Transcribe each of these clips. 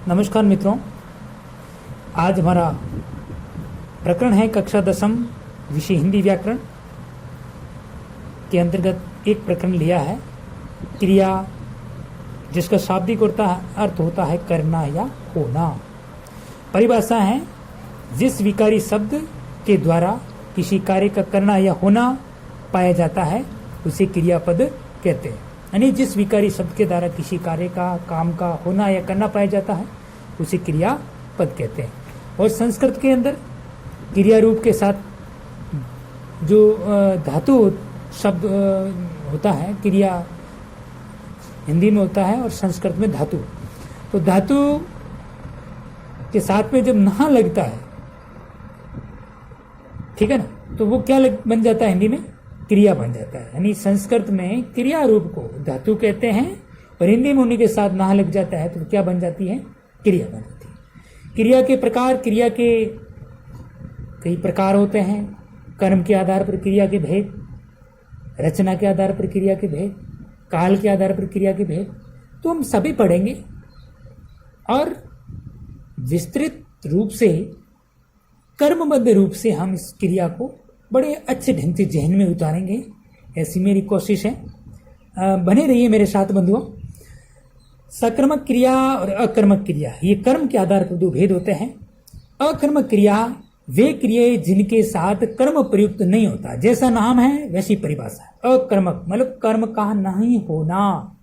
नमस्कार मित्रों, आज हमारा प्रकरण है कक्षा 10 विषय हिंदी व्याकरण के अंतर्गत एक प्रकरण लिया है क्रिया, जिसका शाब्दिक अर्थ होता है करना या होना। परिभाषा है जिस विकारी शब्द के द्वारा किसी कार्य का करना या होना पाया जाता है उसे क्रियापद कहते हैं। यानी जिस विकारी शब्द के द्वारा किसी कार्य का, काम का होना या करना पाया जाता है उसे क्रियापद कहते हैं। और संस्कृत के अंदर क्रिया रूप के साथ जो धातु शब्द होता है, क्रिया हिंदी में होता है और संस्कृत में धातु। तो धातु के साथ में जब नहा लगता है, ठीक है ना, तो वो क्या बन जाता है? हिंदी में क्रिया बन जाता है। यानी संस्कृत में क्रिया रूप को धातु कहते हैं और हिंदी में उन्हीं के साथ नहा लग जाता है तो क्या बन जाती है? क्रिया बन जाती है। क्रिया के प्रकार, क्रिया के कई प्रकार होते हैं। कर्म के आधार पर क्रिया के भेद, रचना के आधार पर क्रिया के भेद, काल के आधार पर क्रिया के भेद, तो हम सभी पढ़ेंगे और विस्तृत रूप से, कर्मबद्ध रूप से हम इस क्रिया को बड़े अच्छे ढंग से जहन में उतारेंगे, ऐसी मेरी कोशिश है। बने रहिए मेरे साथ बंधुओं। सकर्मक क्रिया और अकर्मक क्रिया, ये कर्म के आधार पर दो भेद होते हैं। अकर्मक क्रिया वे क्रियाएं जिनके साथ कर्म प्रयुक्त नहीं होता, जैसा नाम है वैसी परिभाषा है। अकर्मक मतलब कर्म का नहीं होना,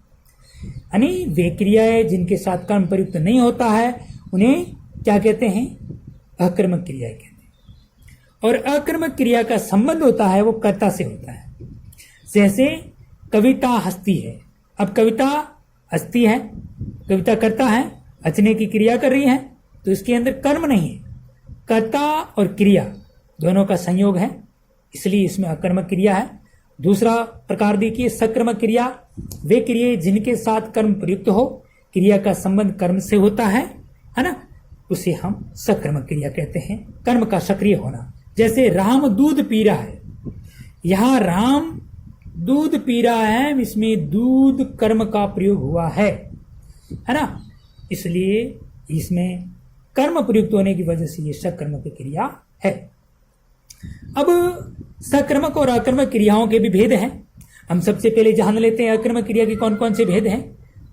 यानी वे क्रियाएं जिनके साथ कर्म प्रयुक्त नहीं होता है उन्हें क्या कहते हैं? अकर्मक क्रिया कहते हैं। और अकर्मक क्रिया का संबंध होता है वो कर्ता से होता है। जैसे कविता हस्ती है, अब कविता हस्ती है, कविता करता है, रचने की क्रिया कर रही है, तो इसके अंदर कर्म नहीं है। कर्ता और क्रिया दोनों का संयोग है, इसलिए इसमें अकर्मक क्रिया है। दूसरा प्रकार देखिए, सकर्मक क्रिया, वे क्रियाएं जिनके साथ कर्म प्रयुक्त हो, क्रिया का संबंध कर्म से होता है ना, उसे हम सकर्मक क्रिया कहते हैं। कर्म का सक्रिय होना, जैसे राम दूध पी रहा है, यहां राम दूध पी रहा है, इसमें दूध कर्म का प्रयोग हुआ है ना, इसलिए इसमें कर्म प्रयुक्त होने की वजह से ये सकर्मक क्रिया है। अब सकर्मक और अकर्मक क्रियाओं के भी भेद हैं। हम सबसे पहले जान लेते हैं अकर्मक क्रिया के कौन कौन से भेद हैं।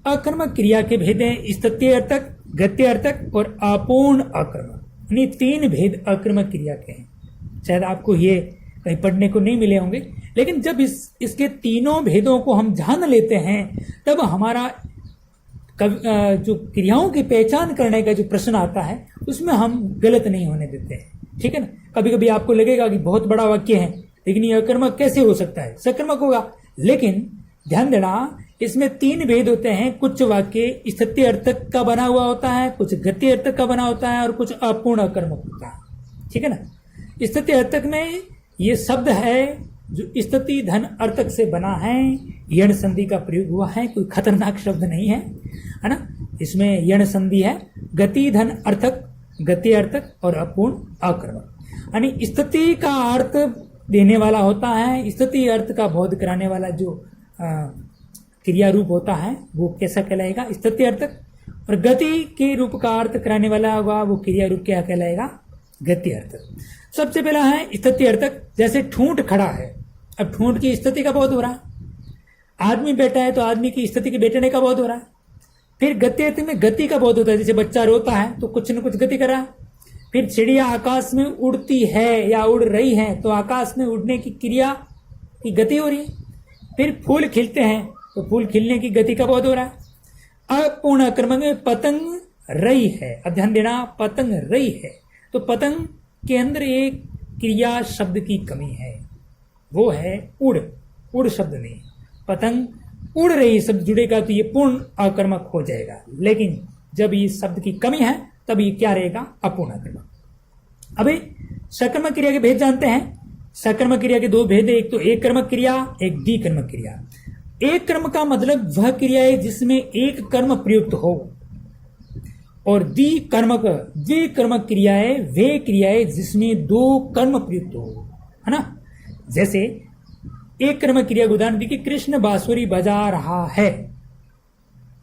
अकर्मक क्रिया के भेद हैं स्तुत्य अर्थक, गत्य अर्थक और अपूर्ण अकर्मक। यानी तीन भेद अकर्मक क्रिया के हैं। शायद आपको ये कहीं पढ़ने को नहीं मिले होंगे, लेकिन जब इसके तीनों भेदों को हम जान लेते हैं तब हमारा जो क्रियाओं की पहचान करने का जो प्रश्न आता है उसमें हम गलत नहीं होने देते हैं, ठीक है ना। कभी कभी आपको लगेगा कि बहुत बड़ा वाक्य है लेकिन ये अकर्मक कैसे हो सकता है? सकर्मक होगा, लेकिन ध्यान देना इसमें तीन भेद होते हैं। कुछ वाक्य स्तुत्य अर्थक का बना हुआ होता है, कुछ गत्य अर्थक का बना होता है और कुछ अपूर्ण अकर्मक होता है, ठीक है ना। स्तुत्य अर्थक में ये शब्द है जो स्तुति धन अर्थक से बना है, यण संधि का प्रयोग हुआ है, कोई खतरनाक शब्द नहीं है ना। इसमें यण संधि है। गति धन अर्थक, गति अर्थक और अपूर्ण अकर्मक। यानी स्तुति का अर्थ देने वाला होता है, स्तुति अर्थ का बोध कराने वाला जो क्रिया रूप होता है वो कैसा कहलाएगा? स्तुति अर्थक। और गति के रूप का अर्थ कराने वाला होगा वो क्रिया रूप क्या कहलाएगा? गति अर्थक। सबसे पहला है स्तुति अर्थक। जैसे ठूंठ खड़ा है, अब ठूंठ की स्थिति का बोध हो रहा है। आदमी बैठा है तो आदमी की स्थिति के बैठने का बोध हो रहा है। फिर गति अर्थ में गति का बोध होता है, जैसे बच्चा रोता है तो कुछ न कुछ गति कर रहा है। फिर चिड़िया आकाश में उड़ती है या उड़ रही है तो आकाश में उड़ने की क्रिया की गति हो रही है। फिर फूल खिलते हैं तो फूल खिलने की गति का बोध हो रहा है। अपूर्ण अकर्मक में पतंग रही है, अब ध्यान देना, पतंग रही है तो पतंग के अंदर एक क्रिया शब्द की कमी है, वो है उड़। उड़ शब्द नहीं, पतंग उड़ रही शब्द जुड़ेगा तो ये पूर्ण अकर्मक हो जाएगा, लेकिन जब ये शब्द की कमी है तब ये क्या रहेगा? अपूर्ण अकर्मक। अभी सकर्मक क्रिया के भेद जानते हैं। सकर्मक क्रिया के दो भेद है, एक तो एक कर्मक क्रिया, एक द्विकर्मक क्रिया। एक कर्म का मतलब वह क्रिया है जिसमें एक कर्म प्रयुक्त हो, और द्विकर्मक क्रियाएं वे क्रियाएं जिसमें दो कर्म प्रयुक्त हो, है ना। जैसे एक कर्म क्रिया को उदाहरण देखिए, कृष्ण बांसुरी बजा रहा है,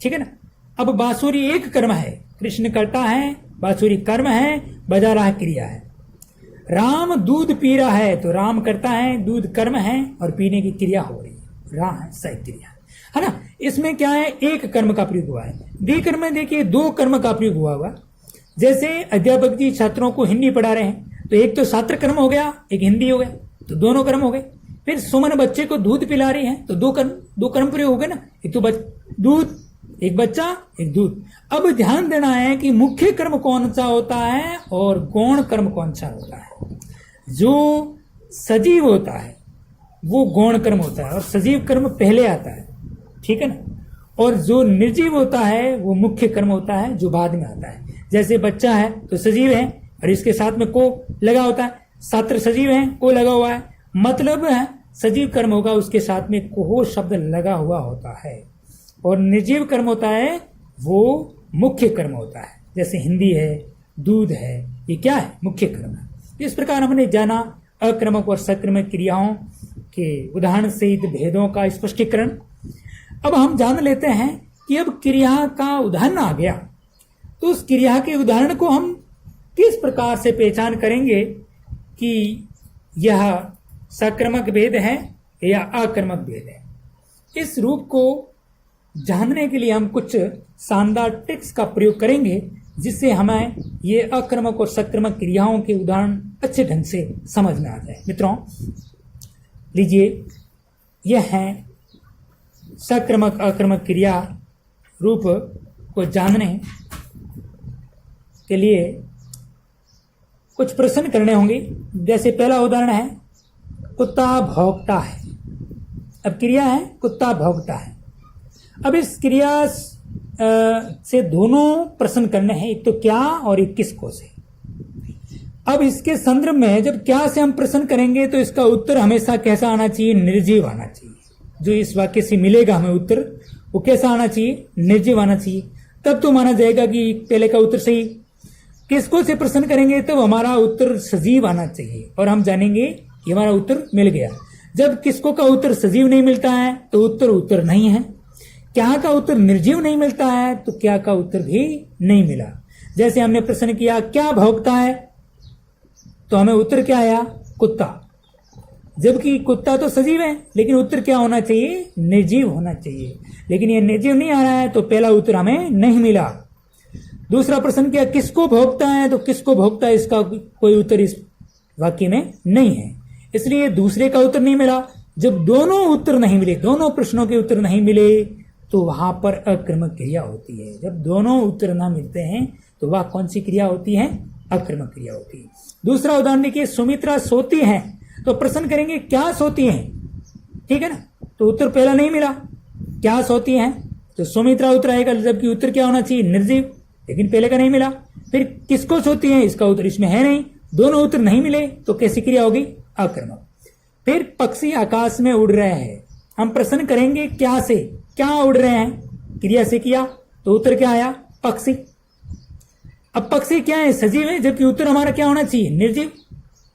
ठीक है ना। अब बांसुरी एक कर्म है, कृष्ण करता है, बांसुरी कर्म है, बजा रहा क्रिया है। राम दूध पी रहा है तो राम करता है, दूध कर्म है और पीने की क्रिया हो रही है, रा है सही क्रिया है ना। इसमें क्या है, एक कर्म का प्रयोग हुआ है। दी कर्म में देखिए दो कर्म का प्रयोग हुआ। जैसे अध्यापक जी छात्रों को हिंदी पढ़ा रहे हैं तो एक तो छात्र कर्म हो गया, एक हिंदी हो गया, तो दोनों कर्म हो गए। फिर सुमन बच्चे को दूध पिला रही है तो दो कर्म प्रयोग हो गए ना, एक तो दूध, एक बच्चा, एक दूध। अब ध्यान देना है कि मुख्य कर्म कौन सा होता है और गौण कर्म कौन सा होता है। जो सजीव होता है वो गौण कर्म होता है और सजीव कर्म पहले आता है, ठीक है ना। और जो निर्जीव होता है वो मुख्य कर्म होता है जो बाद में आता है। जैसे बच्चा है तो सजीव है और इसके साथ में को लगा होता है, छात्र सजीव है, को लगा हुआ है, मतलब है सजीव कर्म होगा उसके साथ में को शब्द लगा हुआ होता है। और निर्जीव कर्म होता है वो मुख्य कर्म होता है, जैसे हिंदी है, दूध है, ये क्या है, मुख्य कर्म है। इस प्रकार हमने जाना अक्रमक और सक्रमक क्रियाओं के उदाहरण सहित भेदों का स्पष्टीकरण। अब हम जान लेते हैं कि अब क्रिया का उदाहरण आ गया तो उस क्रिया के उदाहरण को हम किस प्रकार से पहचान करेंगे कि यह सक्रमक भेद है या आक्रमक भेद है। इस रूप को जानने के लिए हम कुछ शानदार ट्रिक्स का प्रयोग करेंगे जिससे हमें ये आक्रमक और सक्रमक क्रियाओं के उदाहरण अच्छे ढंग से समझ में आ जाए। मित्रों लीजिए, यह है सक्रमक आक्रमक क्रिया रूप को जानने के लिए कुछ प्रश्न करने होंगे। जैसे पहला उदाहरण है कुत्ता भौंकता है। अब क्रिया है कुत्ता भौंकता है। अब इस क्रिया से दोनों प्रश्न करने हैं, एक तो क्या और एक किसको से। अब इसके संदर्भ में जब क्या से हम प्रश्न करेंगे तो इसका उत्तर हमेशा कैसा आना चाहिए, निर्जीव आना चाहिए। जो इस वाक्य से मिलेगा हमें उत्तर वो कैसा आना चाहिए, निर्जीव आना चाहिए। तब तो माना जाएगा कि पहले का उत्तर सही। किसको से प्रश्न करेंगे तो हमारा उत्तर सजीव आना चाहिए और हम जानेंगे कि हमारा उत्तर मिल गया। जब किसको का उत्तर सजीव नहीं मिलता है तो उत्तर नहीं है। क्या का उत्तर निर्जीव नहीं मिलता है तो क्या का उत्तर भी नहीं मिला। जैसे हमने प्रश्न किया क्या भौंकता है तो हमें उत्तर क्या आया, कुत्ता, जबकि कुत्ता तो सजीव है लेकिन उत्तर क्या होना चाहिए, निर्जीव होना चाहिए। लेकिन यह निर्जीव नहीं आ रहा है तो पहला उत्तर हमें नहीं मिला। दूसरा प्रश्न किया किसको भौंकता है तो किसको भौंकता है इसका कोई उत्तर इस वाक्य में नहीं है, इसलिए दूसरे का उत्तर नहीं मिला। जब दोनों उत्तर नहीं मिले, दोनों प्रश्नों के उत्तर नहीं मिले तो वहां पर अक्रमक क्रिया होती है। जब दोनों उत्तर ना मिलते हैं तो वह कौन सी क्रिया होती है, अक्रमक क्रिया होती है। दूसरा उदाहरण देखिए, सुमित्रा सोती है तो प्रश्न करेंगे क्या सोती है, ठीक है ना, तो उत्तर पहला नहीं मिला। क्या सोती है तो सुमित्रा उत्तर आएगा, जबकि उत्तर क्या होना चाहिए, निर्जीव, लेकिन पहले का नहीं मिला। फिर किसको सोती है, इसका उत्तर इसमें है नहीं, दोनों उत्तर नहीं मिले तो कैसी क्रिया होगी, आक्रमक। फिर पक्षी आकाश में उड़ रहे हैं, हम प्रश्न करेंगे क्या से, क्या उड़ रहे हैं, क्रिया से किया तो उत्तर क्या आया, पक्षी। अब पक्षी क्या है, सजीव है, जबकि उत्तर हमारा क्या होना चाहिए, निर्जीव,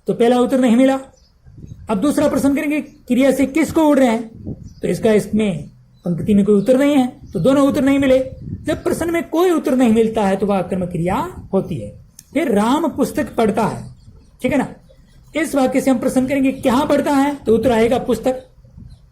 तो पहला उत्तर नहीं मिला। अब दूसरा प्रश्न करेंगे क्रिया से किसको उड़ रहे हैं तो इसका इसमें पंक्ति में कोई उत्तर नहीं है तो दोनों उत्तर नहीं मिले। जब प्रश्न में कोई उत्तर नहीं मिलता है तो वह आक्रमक क्रिया होती है। फिर राम पुस्तक पढ़ता है, ठीक है ना, इस वाक्य से हम प्रश्न करेंगे क्या पढ़ता है तो उत्तर आएगा पुस्तक,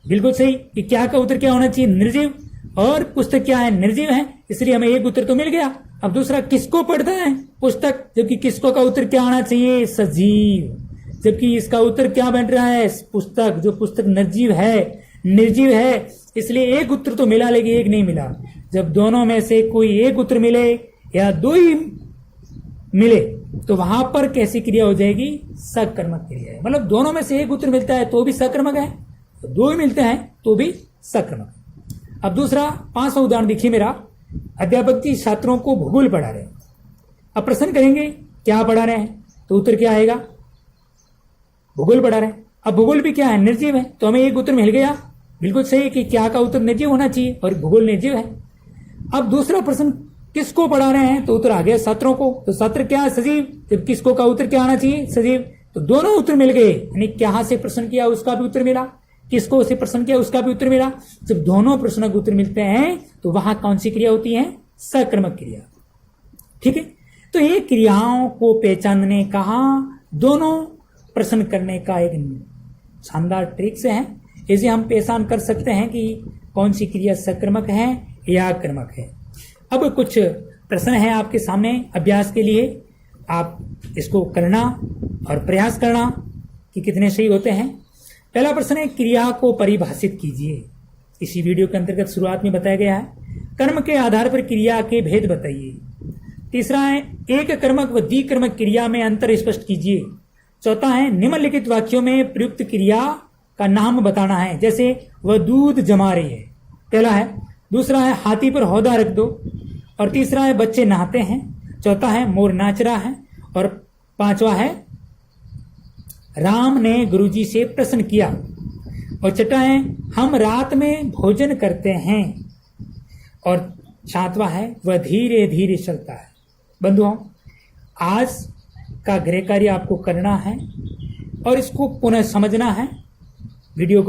बिल्कुल सही। कि क्या का उत्तर क्या होना चाहिए, निर्जीव, और पुस्तक क्या है, निर्जीव है, इसलिए हमें एक उत्तर तो मिल गया। अब दूसरा किसको पढ़ता है, पुस्तक, जबकि किसको का उत्तर क्या आना चाहिए, सजीव, जबकि इसका उत्तर क्या बन रहा है, पुस्तक, जो पुस्तक निर्जीव है, इसलिए एक उत्तर तो मिला लेकिन एक नहीं मिला। जब दोनों में से कोई एक उत्तर मिले या दो ही मिले तो वहां पर कैसी क्रिया हो जाएगी, सकर्मक क्रिया है। मतलब दोनों में से एक उत्तर मिलता है तो भी सकर्मक है, तो दो ही मिलते हैं तो भी सकर्मक है। अब दूसरा 5वां उदाहरण देखिए मेरा, अध्यापक जी छात्रों को भूगोल पढ़ा रहे हैं। अब प्रश्न करेंगे क्या पढ़ा रहे हैं तो उत्तर क्या आएगा, भूगोल पढ़ा रहे हैं। अब भूगोल भी क्या है, निर्जीव है, तो हमें एक उत्तर मिल गया, बिल्कुल सही कि क्या का उत्तर निर्जीव होना चाहिए और भूगोल निर्जीव है। अब दूसरा प्रश्न किसको पढ़ा रहे हैं तो उत्तर आ गया छात्रों को, तो छात्र क्या है, सजीव, जब किसको का उत्तर क्या आना चाहिए, सजीव, तो दोनों उत्तर मिल गए। यानी क्या से प्रश्न किया उसका भी उत्तर मिला, किसको से प्रश्न किया उसका भी उत्तर मिला। जब दोनों प्रश्नों के उत्तर मिलते हैं तो वहां कौन सी क्रिया होती है, सकर्मक क्रिया। ठीक है, तो ये क्रियाओं को पहचानने का दोनों प्रश्न करने का एक शानदार ट्रिक्स है। इसे हम पहचान कर सकते हैं कि कौन सी क्रिया सकर्मक है या आक्रमक है। अब कुछ प्रश्न है आपके सामने अभ्यास के लिए, आप इसको करना और प्रयास करना कि कितने सही होते हैं। पहला प्रश्न है, क्रिया को परिभाषित कीजिए। इसी वीडियो के अंतर्गत शुरुआत में बताया गया है, कर्म के आधार पर क्रिया के भेद बताइए। तीसरा है, एक कर्मक व द्विकर्मक क्रिया में अंतर स्पष्ट कीजिए। चौथा है, निम्नलिखित वाक्यों में प्रयुक्त क्रिया का नाम बताना है, जैसे वह दूध जमा रही है, पहला है। दूसरा है, हाथी पर हौदा रख दो। और तीसरा है, बच्चे नहाते हैं। चौथा है, मोर नाच रहा है। और पांचवा है, राम ने गुरुजी से प्रश्न किया। और छठा है, हम रात में भोजन करते हैं। और सातवां है, वह धीरे धीरे चलता है। बंधुओं, आज का गृह कार्य आपको करना है और इसको पुनः समझना है। वीडियो को